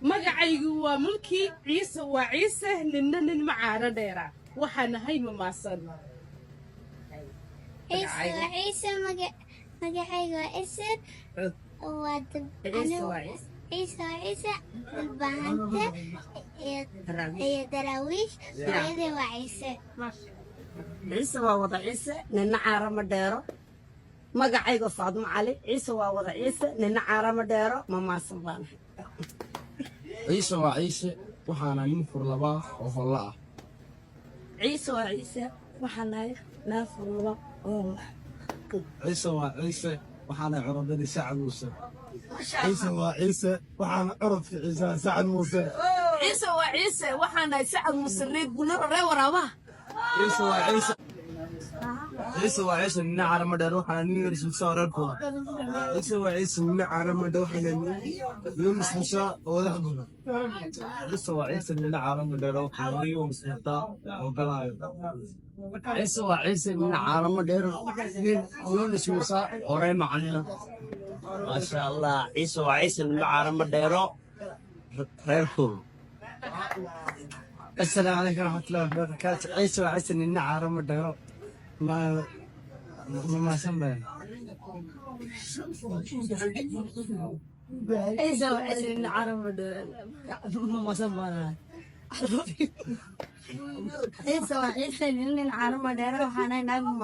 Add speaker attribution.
Speaker 1: magacaygu waa mulki ciise waa ciise ninna nin macaaro dheera waxaan ahay mamaasan
Speaker 2: عيسى magacaygu waa Isir عيسى البهانته هي دراويش هذا وعيسى
Speaker 3: عيسى ووضع عيسى ننعار مديرو magacayga Faadmo Cali Ciise waa wada Ciise nina caarama dheero mama Sabaan
Speaker 4: Ciise waa Ciise waxaana nin furlaba oo holla ah
Speaker 3: Ciise waa Ciise waxaana naaf furlaba oo
Speaker 4: Ciise waa Ciise waxaana curadada Sacad Muuse Ciise waa Ciise waxaana curadka Ciise Sacad Muuse
Speaker 3: Ciise waa Ciise waxaana Sacad Muuse reed bularo ree waraaba
Speaker 4: Ciise waa Ciise عيسى وعيسى من عالم مدار وحنا نيرس مساركوا عيسى وعيسى من عالم مدار وحنا يونس مسا وذهبنا عيسى وعيسى من عالم مدار وحنا يونس مسا وقلايو عيسى وعيسى من عالم مدار يونس مسا وريم علينا ما شاء الله عيسى وعيسى من عالم مدار خيركم السلام عليكم ورحمة الله وبركاته عيسى وعيسى من عالم مدار ما سمع
Speaker 3: عيسى وعيسى من عالم ما سمع عيسى وعيسى من عالم مدار وحنا نعلم